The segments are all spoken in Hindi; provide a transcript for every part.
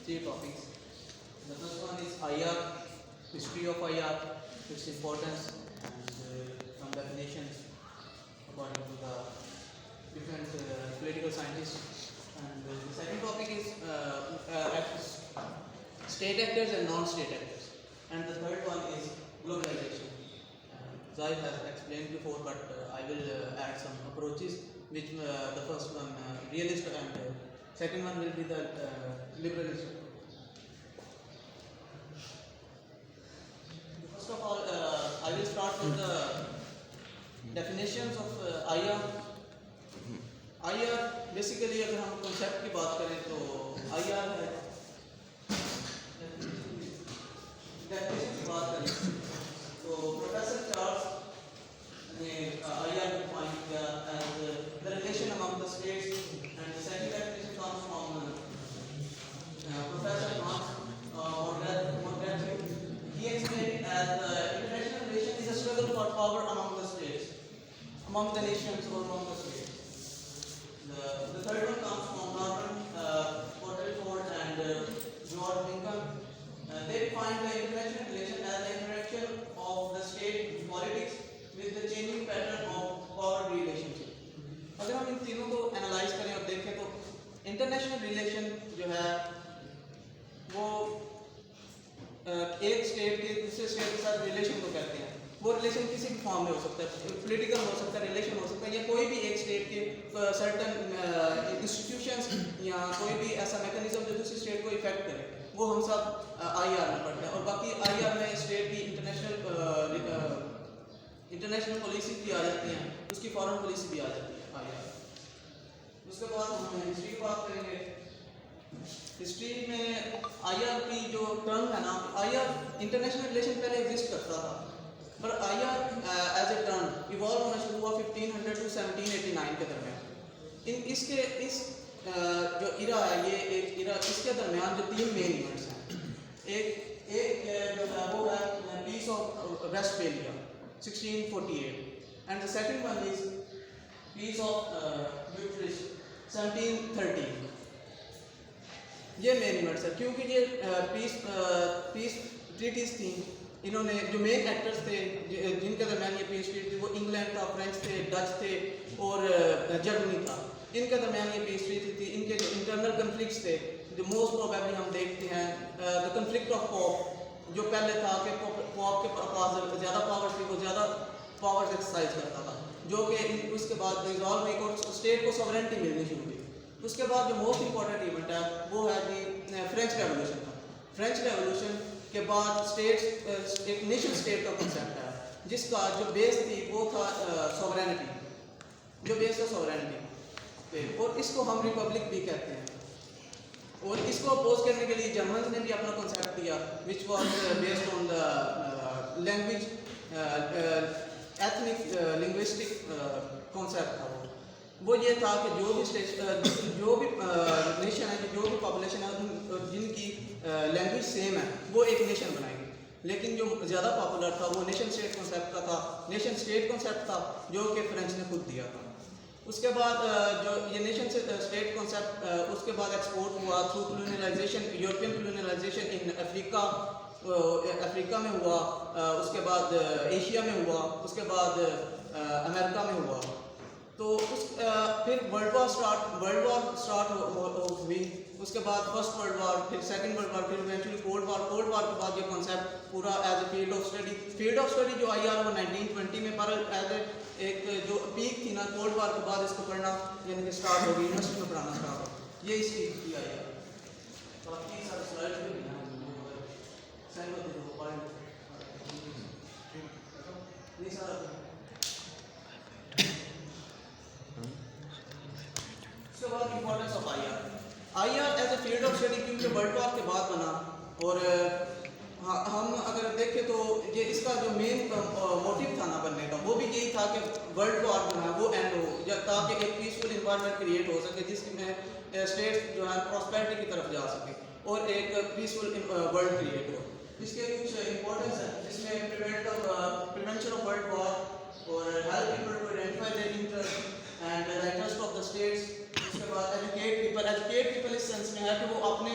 three topics. The first one is IR, history of IR, its importance, and some definitions according to the different political scientists. And the second topic is state actors and non-state actors. And the third one is globalization. Zahid has explained before, but I will add some approaches. Which the first one realist and second one will be the liberalism. First of all, I will start with the definitions of IR. IR basically अगर हम concept की बात करें तो IR है definition की बात करें तो प्रोफेसर चार्ल्स ने IR को define किया as the relation among the states, and the second definition comes from Professor Max Montesquieu. He explained it as the international relation is a struggle for power among the states, among the nations or among the states. The third one comes from Norman Ford and George Lincoln. They define the international relation as the interaction of the state politics with the changing pattern of power relationship. अगर हम इन तीनों को एनालाइज करें और देखें तो इंटरनेशनल रिलेशन जो है वो एक स्टेट के दूसरे स्टेट के साथ रिलेशन को कहते हैं. वो रिलेशन किसी भी फॉर्म में हो सकता है, पॉलिटिकल हो सकता है, रिलेशन हो सकता है, या कोई भी एक स्टेट के सर्टन इंस्टीट्यूशंस या कोई भी ऐसा मैकेनिज्म जो दूसरी स्टेट को इफेक्ट करे, वो हम सब IR में पढ़ते हैं. और बाकी IR में स्टेट की इंटरनेशनल पॉलिसी भी आ जाती हैं, उसकी फॉरेन पॉलिसी भी आ जाती है IR. उसके बाद हम हिस्ट्री की बात करेंगे. हिस्ट्री में IR की जो टर्म है ना, IR इंटरनेशनल रिलेशन पहले एग्जिस्ट करता था, पर IR as a term evolve होना शुरू हुआ 1500 टू 1789 के दरमियान. इस जो इरा है, ये एक इरा, इसके दरमियान जो तीन मेन इवेंट्स हैं, एक जो है वो है peace of Westphalia 1648 and the second one is peace of Utrecht 1713. ये मेन इवेंट्स है क्योंकि ये पीस ट्रीटीज थी. इन्होंने जो मेन एक्टर्स थे जिनके दरमियान ये पीस ट्रीटी थी, वो इंग्लैंड था, फ्रेंच थे, डच थे और जर्मनी था. इनके दरमियान ये पीस ट्रीटी थी. इनके जो इंटरनल कन्फ्लिक्ट्स थे, जो मोस्ट प्रोबेबली हम देखते हैं द कन्फ्लिक्ट ऑफ पॉप, जो पहले था कि पॉप के पास ज़्यादा पावर थी, वो ज़्यादा पावर्स एक्सरसाइज करता था, जो कि उसके बाद रिजॉल्व हुई और स्टेट को सॉवरेनिटी मिलनी शुरू हुई. उसके बाद जो मोस्ट इंपॉर्टेंट इवेंट है वो है कि फ्रेंच रेवोल्यूशन था. फ्रेंच रेवोल्यूशन के बाद स्टेट्स एक नेशन स्टेट का कॉन्सेप्ट है, जिसका जो बेस थी वो था सॉवरेनिटी, जो बेस था सॉवरेनिटी पे, और इसको हम रिपब्लिक भी कहते हैं. और इसको अपोज करने के लिए जर्मन ने भी अपना कॉन्सेप्ट दिया, which was based on the language ethnic linguistic concept था. वो ये था कि जो भी नेशन है, जो भी पॉपुलेशन है, जिनकी लैंग्वेज सेम है, वो एक नेशन बनाएंगे. लेकिन जो ज़्यादा पॉपुलर था वो नेशन स्टेट कॉन्सेप्ट का था. नेशन स्टेट कॉन्सेप्ट था जो कि फ्रेंच ने खुद दिया था. उसके बाद जो ये नेशन स्टेट कॉन्सेप्ट उसके बाद एक्सपोर्ट हुआ थ्रू कॉलोनियलाइजेशन, यूरोपियन कॉलोनियलाइजेशन इन अफ्रीका में हुआ, उसके बाद एशिया में हुआ, उसके बाद अमेरिका में हुआ. तो फिर वर्ल्ड वॉर स्टार्ट हुई. उसके बाद फर्स्ट वर्ल्ड वॉर, फिर सेकंड वर्ल्ड वॉर, फिर eventually cold war. Cold war के बाद ये कॉन्सेप्ट पूरा as a field of study जो IR वो 1920 में, पर एज एक जो पीक थी ना कोल्ड वॉर के बाद, इसको पढ़ना यानी कि स्टार्ट हो गई, यूनिवर्सिटी में पढ़ाना स्टार्ट हो. ये इसकी थी IR. बाकी सारे स्लाइड्स भी सहमत हो नहीं सर. उसके बाद importance of IR as a field of study, क्योंकि वर्ल्ड वॉर के बाद बना. और हम अगर देखें तो ये इसका जो मेन मोटिव था ना बनने का, वो भी यही था कि वर्ल्ड वॉर जो है वो एंड हो, ताकि एक पीसफुल इन्वायरमेंट क्रिएट हो सके, जिसमें स्टेट जो है प्रॉस्पेरिटी की तरफ जा सके और एक पीसफुल वर्ल्ड क्रिएट हो. इसके कुछ इंपॉर्टेंस है, जिसमें प्रिवेंशन ऑफ वर्ल्ड वॉर और help people to identify their interest and the interest of the states. उसके बाद एजुकेट पीपल इस सेंस में है कि वो अपने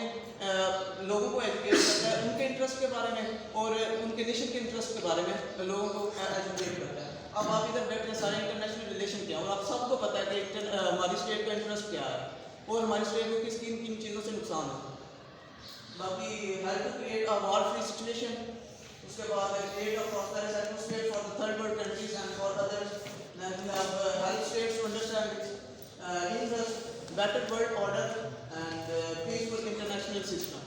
बारे में लोगों को एजुकेट करता है। अब आप इधर बैठ रहे सारे इंटरनेशनल रिलेशन क्या है, और आप सबको पता है कि हमारी स्टेट का इंटरेस्ट क्या है और हमारी स्टेट को किस किन किन चीज़ों से नुकसान है। बाकी help to create a war free situation, उसके बाद create a prosperous atmosphere for the third world countries and for others, then we have help states to understand interest better world order and peaceful international system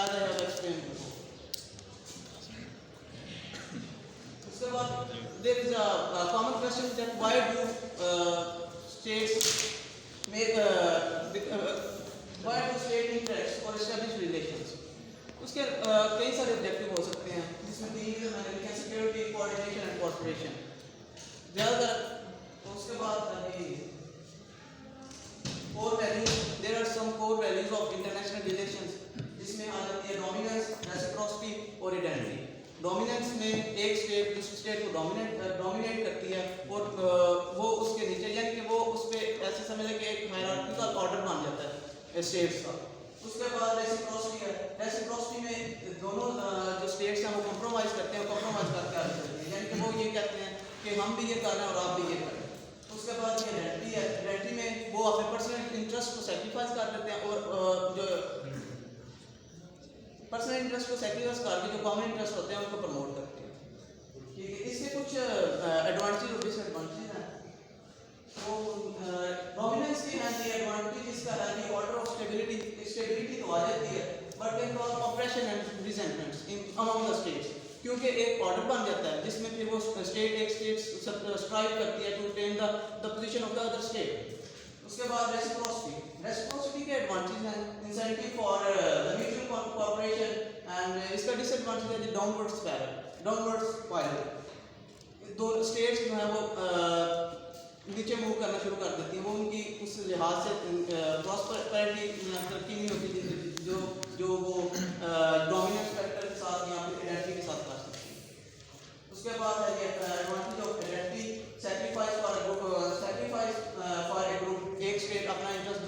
as I have explained before. उसके बाद there is a common question that why do states make why do state interests or establish relations। उसके कई सारे ऑब्जेक्टिव हो सकते हैं, जिसमें तीन मैंने लिखे सिक्योरिटी, कोऑर्डिनेशन एंड कॉर्पोरेशन ज़्यादातर। उसके बाद core values, there are some core values of international relations, जिसमें आ जाती है डोमिनेंस, रेसिप्रोसिटी और आइडेंटिटी। डोमिनेंस में एक स्टेट दूसरी स्टेट को डोमिनेट करती है और वो उसके नीचे, यानी कि वो उस पर ऐसे समझ लें कि एक हायरार्किकल ऑर्डर बन जाता है स्टेट्स का। उसके बाद रेसिप्रोसिटी है, रेसिप्रोसिटी में दोनों जो स्टेट्स हैं वो कंप्रोमाइज़ करते हैं, कंप्रोमाइज़ करके आगे चलते हैं, यानी कि वो ये कहते हैं कि हम भी ये कर रहे हैं और आप भी ये करें। उसके बाद ये आइडेंटिटी है, आइडेंटिटी में वो अपने पर्सनल इंटरेस्ट को सेक्रीफाइस कर देते हैं और जो पर्सनल इंटरेस्ट को सेक्रीफाइस करके जो कॉमन इंटरेस्ट होते हैं उनको प्रमोट करते हैं। ठीक है, इसके कुछ एडवांटेज और डिसएडवांटेज हैं। तो डोमिनेंस की एंड द एडवांटेज इसका है कि ऑर्डर ऑफ स्टेबिलिटी तो आ जाती है, but can cause operation and resentments in among the states, क्योंकि एक ऑर्डर बन जाता है जिसमें फिर वो एक स्टेट स्ट्राइव करती है to taint the position of the other state. उसके बाद रेसिप्रोसिटी के एडवांटेज हैं incentive for the mutual cooperation, and इसका डिसएडवांटेज है डाउनवर्ड स्पाइरल। दो स्टेट्स जो है वो नीचे मूव करना शुरू कर देती हैं, वो उनकी उस लिहाज से प्रॉस्पेरिटी तरक्की नहीं होती जो वो डोमिनेंट फैक्टर के साथ या फिर आइडेंटिटी के साथ कर सकती है। उसके बाद है ये advantage of identity, sacrifice for a group, एक स्टेट अपना इंटरेस्ट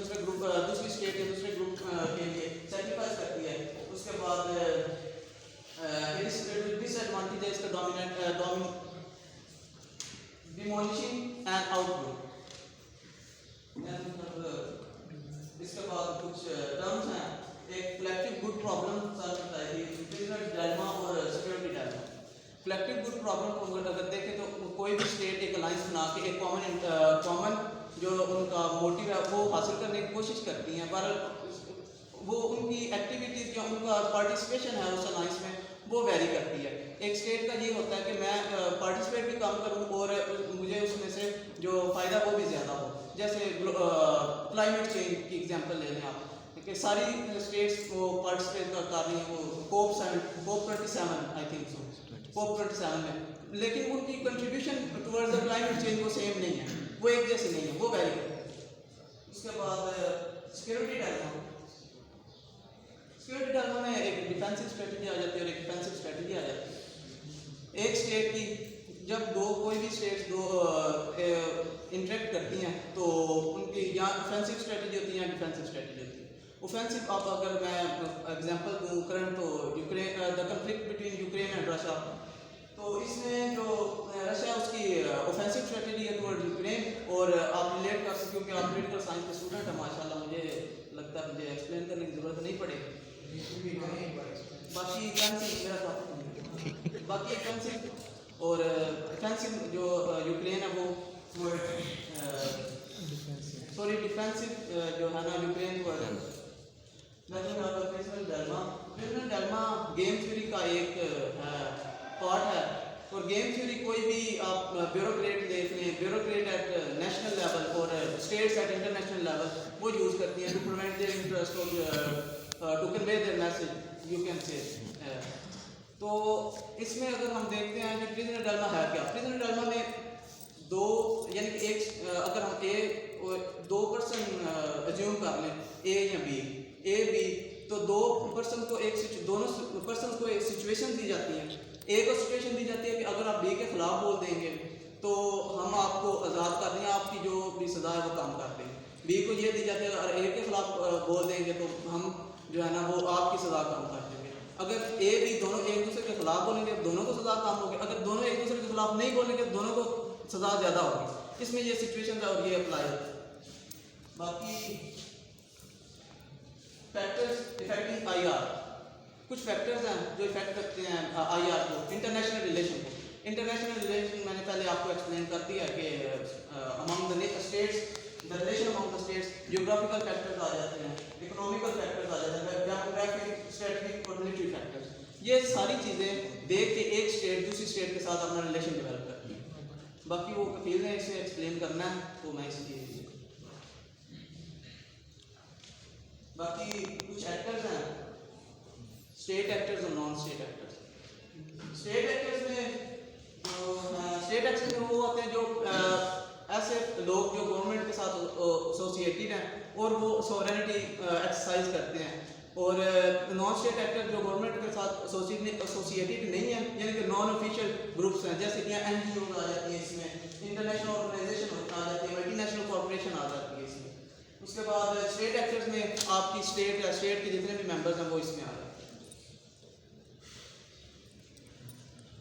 दूसरी स्टेट या दूसरे ग्रुप के लिए सैक्रिफाइस करती है। उसके बाद डिसएडवांटेज है इसका डिमोलिशिंग एंड आउटग्रो। इसके बाद कुछ टर्म्स हैं, एक कलेक्टिव गुड प्रॉब्लम सॉल्व करता है, बिजनेस डायलेमा और security dilemma. Collective good problem को अगर देखें तो कोई भी स्टेट एक अलायंस बना के एक कॉमन जो उनका मोटिव है वो हासिल करने की कोशिश करती हैं, पर वो उनकी एक्टिविटीज़ जो उनका पार्टिसिपेशन है उस अलायंस में वो वेरी करती है। एक स्टेट का ये होता है कि मैं पार्टिसिपेट भी कम करूं और मुझे उसमें से जो फ़ायदा वो भी ज़्यादा हो। जैसे क्लाइमेट चेंज की एग्जांपल ले लें आप, कि सारी स्टेट्स को पार्टिसिपेट कर रही हैं वो COP 27 I think so, COP 27 में, लेकिन उनकी contribution towards the climate change वो सेम नहीं है, वो एक जैसी नहीं है, वो वेरी करती है। उसके बाद सिक्योरिटी डायलेमा में एक डिफेंसिव स्ट्रेटजी आ जाती है और एक डिफेंसिव स्ट्रेटजी आ जाती है। एक स्टेट की जब कोई भी स्टेट्स इंटरेक्ट करती हैं तो उनकी या ऑफेंसिव स्ट्रेटजी होती है या डिफेंसिव स्ट्रेटजी होती है। ऑफेंसिव आप अगर मैं एग्जांपल दूँ करंट, तो Ukraine the conflict between Ukraine and Russia, तो इसमें जो रशिया उसकी ऑफेंसिव स्ट्रेटजी है टुवर्ड यूक्रेन, और आप रिलेट कर सकते, क्योंकि आप पोलिटिकल साइंस के स्टूडेंट हैं माशाल्लाह, मुझे लगता है मुझे एक्सप्लेन करने की ज़रूरत नहीं पड़ेगी। बाकी ऑफेंसिव और डिफेंसिव जो यूक्रेन है वो डिफेंसिव जो है ना यूक्रेन को प्रिजनर डायलेमा गेम थ्योरी का एक पार्ट है, और गेम थ्योरी कोई भी आप ब्यूरोक्रेट देख लें, ब्यूरोक्रेट एट नेशनल लेवल और स्टेट्स एट इंटरनेशनल लेवल वो यूज़ करती हैं टू प्रिवेंट देयर इंटरेस्ट और to convey their message you can say. तो इसमें अगर हम देखते हैं कि प्रिजनर डायलेमा है क्या, प्रिजनर डायलेमा में दो, यानी कि एक अगर हम दो पर्सन अज्यूम कर लें ए या ए बी, तो दो पर्सन को दोनों पर्सन को एक सिचुएशन दी जाती है। ए को सिचुएशन दी जाती है कि अगर आप बी के खिलाफ बोल देंगे तो हम आपको आज़ाद कर देंगे, आपकी जो भी सज़ा है वो काम कर देंगे। बी को ये दी जाती है अगर ए के खिलाफ बोल देंगे तो हम जो है ना वो आपकी सज़ा कम कर देंगे। अगर ए बी दोनों एक दूसरे के खिलाफ बोलेंगे दोनों को सज़ा कम होगी, अगर दोनों एक दूसरे के खिलाफ नहीं बोलेंगे दोनों को सज़ा ज़्यादा होगी। इसमें ये सिचुएशन है और ये अप्लाई होता है। बाकी फैक्टर्स इफेक्टिंग आईआर, कुछ फैक्टर्स हैं जो इफेक्ट करते हैं आईआर को, इंटरनेशनल रिलेशन को। इंटरनेशनल रिलेशन मैंने पहले आपको एक्सप्लेन कर दिया कि among the states, the relation among the states, geographical factors आ जाते हैं, इकोनॉमिकल फैक्टर्स आ जाते हैं, डेमोग्राफिक, स्ट्रेटेजिक और मिलिट्री फैक्टर्स। ये सारी चीज़ें देख के एक स्टेट दूसरी स्टेट के साथ अपना रिलेशन डेवलप करती है। बाकी वो कफील ने इसे एक्सप्लेन करना है तो मैं इसलिए बाकी कुछ एक्टर्स हैं, स्टेट एक्टर्स और non state actors. State actors में वो होते हैं जो ऐसे लोग जो गवर्नमेंट के साथ एसोसिएटेड हैं और वो सॉवरेनिटी एक्सरसाइज करते हैं। और नॉन स्टेट एक्टर जो गवर्नमेंट के साथ एसोसिएटेड नहीं है, यानी कि नॉन ऑफिशियल ग्रुप्स हैं, जैसे कि NGO आ जाती है, इसमें इंटरनेशनल ऑर्गेनाइजेशन आ जाती है, मल्टीनेशनल कॉर्पोरेशन आ जाती है इसमें। उसके बाद स्टेट एक्टर्स में आपकी स्टेट या स्टेट के जितने भी मेंबर्स हैं वो इसमें आ जाते हैं।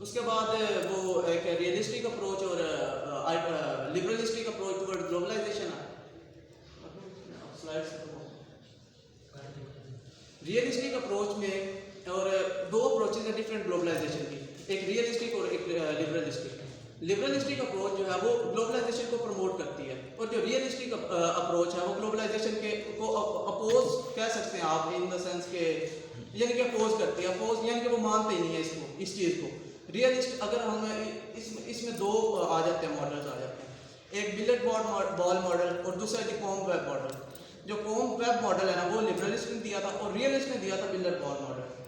उसके बाद वो एक रियलिस्टिक अप्रोच और लिबरलिस्टिक अप्रोच टुवर्ड ग्लोबलाइजेशन है। रियलिस्टिक अप्रोच में और दो अप्रोचेज हैं डिफरेंट ग्लोबलाइजेशन की, एक रियलिस्टिक और एक लिबरलिस्टिक। लिबरलिस्टिक अप्रोच जो है वो ग्लोबलाइजेशन को प्रमोट करती है और जो रियलिस्टिक अप्रोच है वो ग्लोबलाइजेशन के को अपोज कह सकते हैं आप, इन द सेंस के यानी कि अपोज करती है। अपोज यानी कि वो मानते ही नहीं है इसको, इस चीज़ को। रियलिस्ट अगर हम इसमें दो आ जाते हैं, मॉडल्स आ जाते हैं, एक बिलेट बॉल मॉडल और दूसरा जो कॉम वेब मॉडल। जो कॉम वेब मॉडल है ना वो लिबरलिस्ट ने दिया था और रियलिस्ट ने दिया था बिलेट बॉल मॉडल।